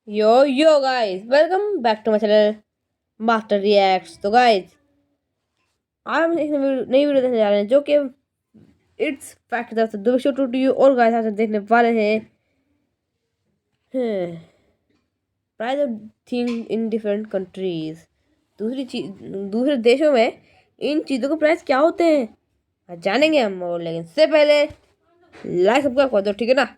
Yo guys, welcome back to my channel Master Reacts। तो guys, आज हम एक नई वीडियो देखने जा रहे हैं जो कि it's fact that's the show to you. और गाइस आज हम देखने वाले हैं price of thing in different countries. दूसरे देशों में इन चीज़ों के प्राइस क्या होते हैं आज जानेंगे हम। और लेकिन इससे पहले लाइक सब्सक्राइब कर दो, ठीक है ना।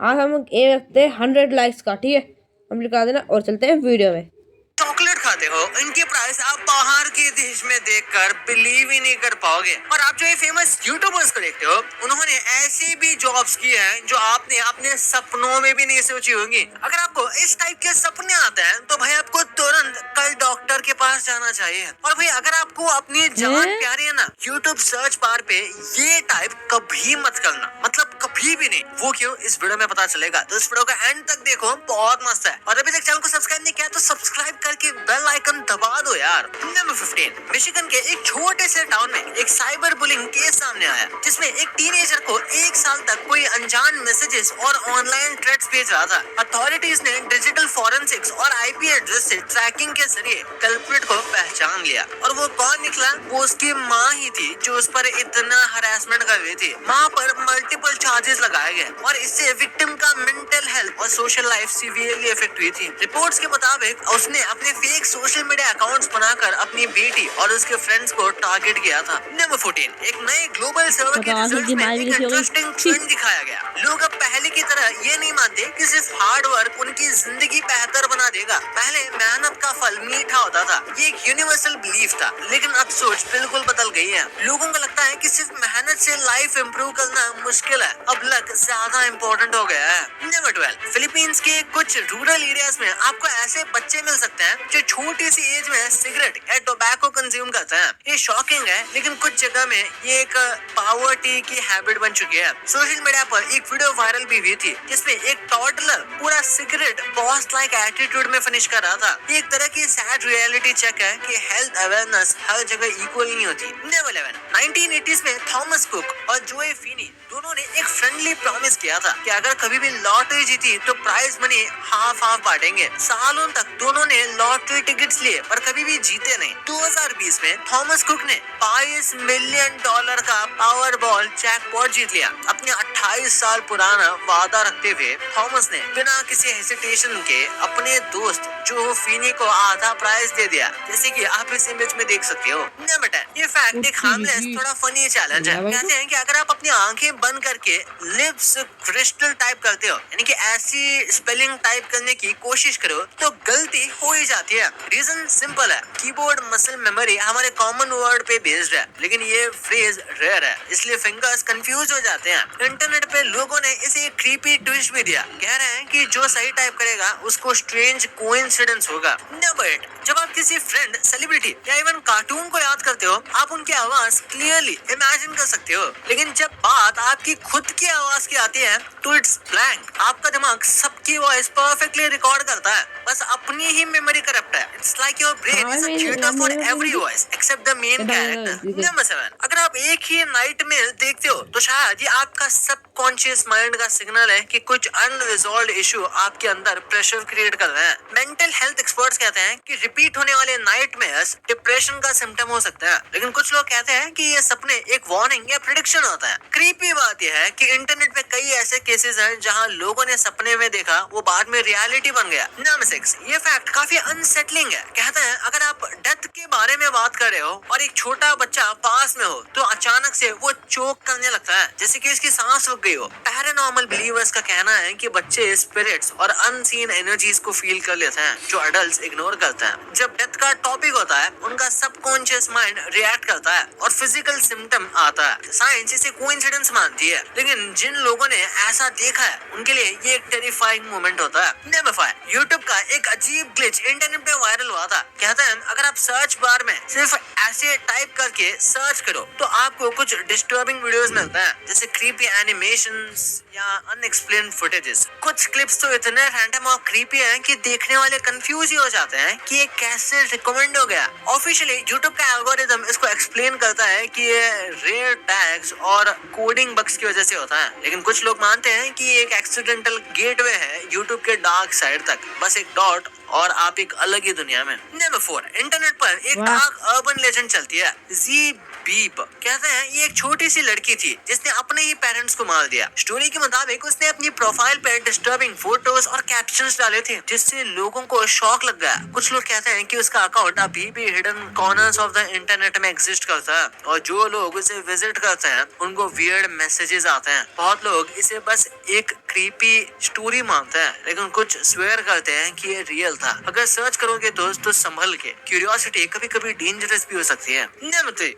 आज हम एम रखते हैं 100 लाइक्स का, ठीक है। कंप्लीट करा देना और चलते हैं वीडियो में। चॉकलेट खाते हो, इनके प्राइस आप बाहर के देश में देखकर बिलीव ही नहीं कर पाओगे। और आप जो ये फेमस यूट्यूबर्स को देखते हो, उन्होंने ऐसे भी जॉब्स की हैं जो आपने अपने सपनों में भी नहीं सोची होंगी। अगर आपको इस टाइप के सपने आते हैं तो भाई आपको तुरंत कल डॉक्टर के पास जाना चाहिए। और भाई अगर आपको अपनी जान प्यारी है ना, यूट्यूब सर्च बार पे ये टाइप कभी मत करना, मतलब कभी भी नहीं। वो क्यों, इस वीडियो में पता चलेगा। तो इस वीडियो का एंड तक देखो, बहुत मस्त है। और अभी तक चैनल को सब्सक्राइब नहीं किया तो सब्सक्राइब करके बेल आइकन दबा दो यार। नंबर 15, मिशिगन के एक छोटे से टाउन में एक साइबर बुलिंग केस सामने आया, जिसमें एक टीनेजर को 1 साल तक कोई अनजान मैसेजेस और ऑनलाइन थ्रेट्स भेज रहा था। अथॉरिटीज ने डिजिटल फॉरेंसिक्स और आईपी एड्रेस से ट्रैकिंग के जरिए कल्प्रिट को पहचान लिया। और वो कौन निकला? वो उसकी माँ ही थी जो उस पर इतना हरासमेंट कर रही थी। माँ पर मल्टीपल चार्जेस लगाए गए और इससे विक्टिम का मेंटल हेल्थ और सोशल लाइफ सीवियरली इफेक्ट हुई थी। रिपोर्ट्स के मुताबिक उसने अपने फेक सोशल मीडिया अकाउंट्स बनाकर अपनी बेटी और उसके फ्रेंड्स को टारगेट किया था। नंबर 14, एक नए ग्लोबल सर्वे के रिजल्ट्स में एक इंटरेस्टिंग ट्रेंड दिखाया गया। लोग अब पहले की तरह ये नहीं मानते कि सिर्फ हार्ड वर्क उनकी जिंदगी बेहतर बना देगा। पहले मेहनत का फल मीठा होता था, ये एक यूनिवर्सल बिलीफ था। लेकिन अब सोच बिल्कुल बदल गई है। लोगों को लगता है कि सिर्फ मेहनत से लाइफ इम्प्रूव करना मुश्किल है, अब लक ज्यादा इम्पोर्टेंट हो गया है। नंबर 12, फिलीपींस के कुछ रूरल एरियाज में आपको ऐसे बच्चे मिल सकते हैं जो छोटी सी एज में सिगरेट या टोबैको कंज्यूम करते हैं। ये शॉकिंग है, लेकिन कुछ जगह में ये एक पॉवर्टी की हैबिट बन चुकी है। सोशल मीडिया पर एक वीडियो वायरल भी हुई थी जिसमें एक टॉडलर पूरा सिगरेट बॉस लाइक एटीट्यूड में फिनिश कर रहा था। ये एक तरह की सैड रियलिटी चेक है कि हेल्थ अवेयरनेस हर जगह इक्वल नहीं होती। नंबर 11, 1980s में थॉमस कुक और जोए फीनी दोनों ने एक फ्रेंडली प्रॉमिस किया था कि अगर कभी भी लॉटरी जीती तो प्राइज मनी हाफ बांटेंगे। सालों तक दोनों ने लॉटरी टिकट्स लिए पर कभी भी जीते नहीं। 2020 में थॉमस कुक ने $22 मिलियन का पावर बॉल जैकपॉट जीत लिया। अपने 28 साल पुराना वादा रखते हुए थॉमस ने बिना किसी हेसिटेशन के अपने दोस्त जो फीनी को आधा प्राइज दे दिया, जैसे कि आप इस इमेज में देख सकते हो। नंबर 10, ये फैक्ट एक हार्मलेस थोड़ा फनी चैलेंज है। कहते हैं कि अगर आप अपनी आंखें बंद करके लिप्स क्रिस्टल टाइप करते हो, यानी कि ऐसी स्पेलिंग टाइप करने की कोशिश करो, तो गलती हो ही जाती है। रीजन सिंपल है, कीबोर्ड मसल मेमोरी हमारे कॉमन वर्ड पे बेस्ड है, लेकिन ये फ्रेज रेयर है, इसलिए फिंगर्स कंफ्यूज हो जाते हैं। इंटरनेट पे लोगों ने इसे एक क्रीपी ट्विस्ट भी दिया, कह रहे हैं कि जो सही टाइप करेगा उसको स्ट्रेंज कोइंसिडेंस होगा। नंबर 8, जब आप किसी फ्रेंड, सेलिब्रिटी या इवन कार्टून को याद करते हो, आप उनकी आवाज क्लियरली इमेजिन कर सकते हो, लेकिन जब बात आपकी खुद की आवाज की आती है तो इट्स ब्लैंक। आपका दिमाग सबकी वॉइस परफेक्टली रिकॉर्ड करता है, बस अपनी ही मेमोरी करप्ट है। It's like your brain is a theatre for every voice except the main character. Number 7, अगर आप एक ही नाइट में देखते हो तो शायद ये आपका सबकॉन्शियस माइंड का सिग्नल है कि कुछ अनरिजॉल्व्ड इशू आपके अंदर प्रेशर क्रिएट कर रहे हैं। मेंटल हेल्थ एक्सपर्ट्स कहते हैं कि रिपीट होने वाले नाइटमेयर्स डिप्रेशन का सिम्टम हो सकता है, लेकिन कुछ लोग कहते हैं कि ये सपने एक वार्निंग या प्रेडिक्शन होता है। क्रीपी बात यह है कि इंटरनेट पे कई ऐसे केसेस हैं जहां लोगों ने सपने में देखा वो बाद में रियलिटी बन गया। नंबर 6, ये फैक्ट काफी अनसेटलिंग है। कहते हैं अगर आप डेथ के बारे में बात कर रहे हो और एक छोटा बच्चा पास में हो तो अचानक से वो चोक करने लगता है, जैसे कि उसकी सांस रुक गई हो। पैरानॉर्मल बिलीवर्स का कहना है कि बच्चे स्पिरिट्स और अनसीन एनर्जीज को फील कर लेते हैं जो अडल्ट्स इग्नोर करते हैं। जब डेथ का टॉपिक होता है उनका सबकॉन्शियस माइंड रिएक्ट करता है और फिजिकल सिम्टम आता है। साइंस इसे कोइंसिडेंस मानती है, लेकिन जिन लोगों ने ऐसा देखा है उनके लिए ये एक टेरिफाइंग मोमेंट होता है। नंबर 5, यूट्यूब का एक अजीब ग्लिच इंटरनेट पे वायरल हुआ था। कहते हैं अगर आप सर्च बार में सिर्फ ऐसे टाइप करके सर्च करो तो आपको कुछ डिस्टर्बिंग वीडियोस मिलता है, जैसे क्रीपी एनिमेशंस या अनएक्सप्लेन्ड फुटेजेस। कुछ क्लिप्स तो इतने रैंडम और क्रीपी हैं कि देखने वाले कंफ्यूज ही हो जाते हैं कि ये कैसे रिकमेंड हो गया। ऑफिशियली यूट्यूब का एल्गोरिदम इसको एक्सप्लेन करता है कि ये रेयर टैग्स और कोडिंग बग्स की वजह से होता है, लेकिन कुछ लोग मानते हैं कि ये एक एक्सीडेंटल गेटवे है यूट्यूब के डार्क साइड तक, बस एक डॉट और आप एक अलग ही दुनिया में। नंबर 4, इंटरनेट पर एक डार्क अर्बन लेजेंड चलती है, जी बीप। कहते हैं ये एक छोटी सी लड़की थी जिसने अपने ही पेरेंट्स को मार दिया। स्टोरी के मुताबिक उसने अपनी प्रोफाइल पे डिस्टर्बिंग फोटोज और कैप्शंस डाले थे, जिससे लोगों को शॉक लग गया। कुछ लोग कहते हैं कि उसका अकाउंट अभी भी hidden corners of the internet में एग्जिस्ट करता है और जो लोग उसे विजिट करते हैं उनको वियर्ड मैसेजेस आते हैं। बहुत लोग इसे बस एक क्रीपी स्टोरी मानते हैं, लेकिन कुछ स्वेयर करते हैं कि ये रियल था। अगर सर्च करोगे तो संभल के, क्यूरियोसिटी कभी कभी डेंजरस भी हो सकती है।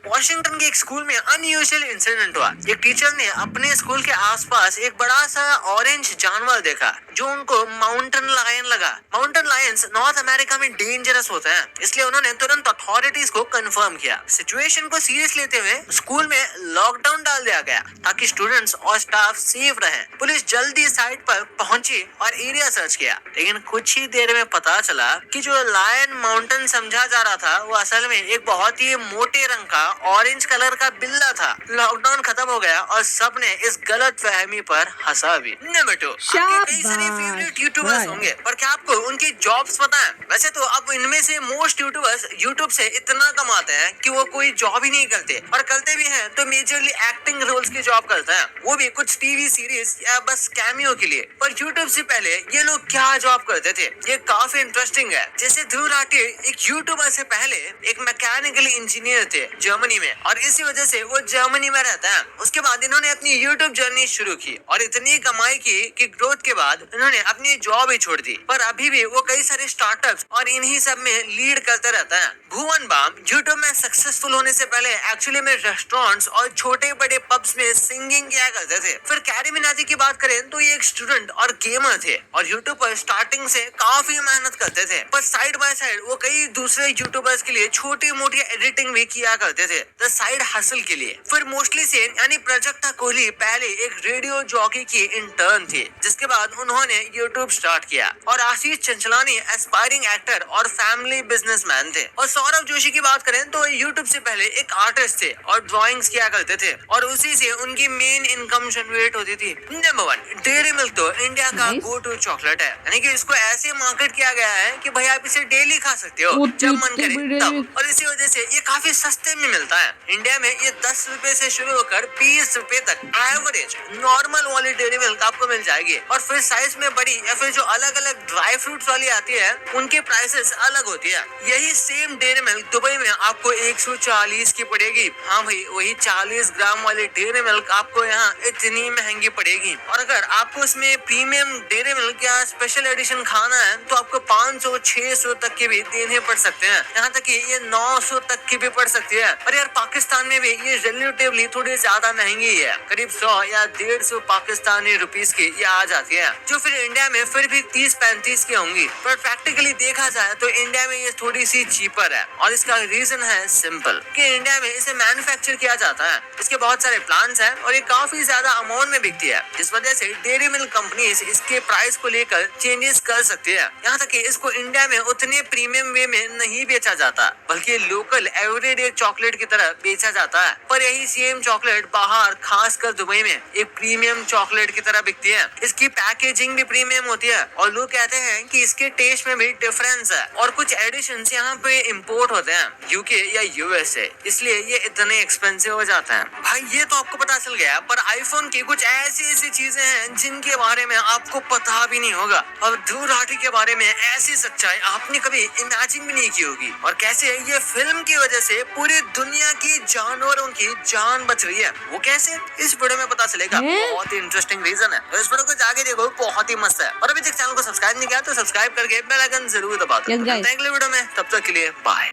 वाशिंगटन के एक स्कूल में अनयूजुअल इंसिडेंट हुआ। एक टीचर ने अपने स्कूल के आसपास एक बड़ा सा ऑरेंज जानवर देखा जो उनको माउंटेन लायन लगा। माउंटेन लायंस नॉर्थ अमेरिका में डेंजरस होते हैं, इसलिए उन्होंने तुरंत अथॉरिटीज को कंफर्म किया। सिचुएशन को सीरियस लेते हुए स्कूल में लॉकडाउन डाल दिया गया ताकि स्टूडेंट्स और स्टाफ सेफ रहें। पुलिस जल्दी साइट पर पहुंची और एरिया सर्च किया, लेकिन कुछ ही देर में पता चला कि जो लायन माउंटेन समझा जा रहा था वो असल में एक बहुत ही मोटे रंग का ऑरेंज कलर का बिल्ला था। लॉकडाउन खत्म हो गया और सबने इस गलत फहमी पर हंसा भी। नंबर 2, आपके कई सारे फेवरेट यूट्यूबर्स होंगे, पर क्या आपको उनकी जॉब्स पता है? वैसे तो अब इनमें से मोस्ट यूट्यूबर्स यूट्यूब से इतना कमाते हैं कि वो कोई जॉब ही नहीं करते, और करते भी हैं तो मेजरली एक्टिंग रोल्स की जॉब करते हैं, वो भी कुछ टीवी सीरीज या बस कैमियो के लिए। पर यूट्यूब से पहले ये लोग क्या जॉब करते थे ये काफी इंटरेस्टिंग है। जैसे ध्रुव राठी एक यूट्यूबर से पहले एक मैकेनिकल इंजीनियर थे जर्मनी में, और इसी वजह से वो जर्मनी में रहता है। उसके बाद इन्होंने अपनी यूट्यूब जर्नी शुरू की और इतनी कमाई की कि ग्रोथ के बाद इन्होंने अपनी जॉब ही छोड़ दी, पर अभी भी वो कई सारे स्टार्टअप्स और इन्हीं सब में लीड करता रहता है। भुवन बाम यूट्यूब में सक्सेसफुल होने से पहले एक्चुअली में रेस्टोरेंट्स और छोटे बड़े पब्स में सिंगिंग किया करते थे। फिर कैरी मिनाटी की बात करें तो ये एक स्टूडेंट और गेमर थे और यूट्यूब पर स्टार्टिंग से काफी मेहनत करते थे, पर साइड बाय साइड वो कई दूसरे यूट्यूबर्स के लिए छोटी मोटी एडिटिंग भी किया करते थे, द साइड हसल के लिए। फिर मोस्टली से यानी प्राजक्ता कोहली पहले एक रेडियो जॉकी की इंटर्न थी, जिसके बाद उन्होंने यूट्यूब स्टार्ट किया। और आशीष चंचलानी एस्पायरिंग एक्टर और फैमिली बिजनेसमैन थे। और सौरभ जोशी की बात करें तो यूट्यूब से पहले एक आर्टिस्ट थे और ड्राइंग्स किया करते थे, और उसी से उनकी मेन इनकम जनरेट होती थी। नंबर 1, डेयरी मिल्क तो इंडिया का गो टू चॉकलेट है, यानी कि इसको ऐसे मार्केट किया गया है कि भाई आप इसे डेली खा सकते हो जब मन करे तब, और इसी वजह से ये काफी सस्ते में मिलता है। इंडिया में ये 10 रुपए से शुरू होकर 20 रुपए तक एवरेज नॉर्मल वाली डेयरी मिल्क आपको मिल जाएगी। और फिर साइज में बड़ी या फिर जो अलग अलग ड्राई फ्रूट्स वाली आती है उनके प्राइसेस अलग होती है। यही सेम डेयरी मिल्क दुबई में आपको 140 की पड़ेगी। हाँ भाई, वही 40 ग्राम वाली डेयरी मिल्क आपको यहाँ इतनी महंगी पड़ेगी। और अगर आपको इसमें प्रीमियम डेयरी मिल्क या स्पेशल एडिशन खाना है तो आपको 500-600 तक के भी देने पड़ सकते हैं, यहाँ तक कि ये 900 तक की भी पड़ सकती है। और यार पाकिस्तान में भी ये रिलेटिवली थोड़ी ज्यादा महंगी है, करीब 100 या 150 पाकिस्तानी रुपीस की ये आ जाती है, जो फिर इंडिया में फिर भी 30-35 की होंगी। पर प्रैक्टिकली देखा जाए तो इंडिया में ये थोड़ी सी चीपर है, और इसका रीजन है सिंपल कि इंडिया में इसे मैन्युफैक्चर किया जाता है, इसके बहुत सारे प्लांट्स हैं और ये काफी ज्यादा अमाउंट में बिकती है, जिस वजह से डेयरी मिल्क कंपनीज इसके प्राइस को लेकर चेंजेस कर सकती है। यहाँ तक कि इसको इंडिया में उतने प्रीमियम वे में नहीं बेचा जाता, बल्कि लोकल एवरीडे चॉकलेट की तरह बेचा जाता है। पर यही सेम चॉकलेट बाहर खासकर दुबई में एक प्रीमियम चॉकलेट की तरह बिकती है। इसकी पैकेजिंग भी प्रीमियम होती है और लोग कहते हैं कि इसके टेस्ट में भी डिफरेंस है, और कुछ एडिशंस यहाँ पे इंपोर्ट होते हैं यूके या यूएसए, इसलिए ये इतने एक्सपेंसिव हो जाते हैं। भाई ये तो आपको पता चल गया, पर आईफोन की कुछ ऐसी चीजें हैं जिनके बारे में आपको पता भी नहीं होगा, और ध्रुव राठी के बारे में ऐसी सच्चाई आपने कभी इमेजिन भी नहीं की होगी, और कैसे ये फिल्म की वजह से पूरी दुनिया की जानवरों की जान बच रही है, वो कैसे इस वीडियो में पता चलेगा। बहुत ही इंटरेस्टिंग रीजन है, तो इस वीडियो को जाके देखो, बहुत ही मस्त है। और अभी तक चैनल को सब्सक्राइब नहीं किया तो सब्सक्राइब करके बेल आइकन जरूर दबा दो। अगले वीडियो में, तब तक के लिए बाय।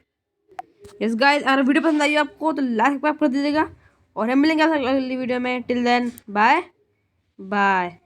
यस गाइस, अगर वीडियो पसंद आई आपको तो लाइक कर दीजिएगा, और हम मिलेंगे अगली वीडियो में। Till then bye bye.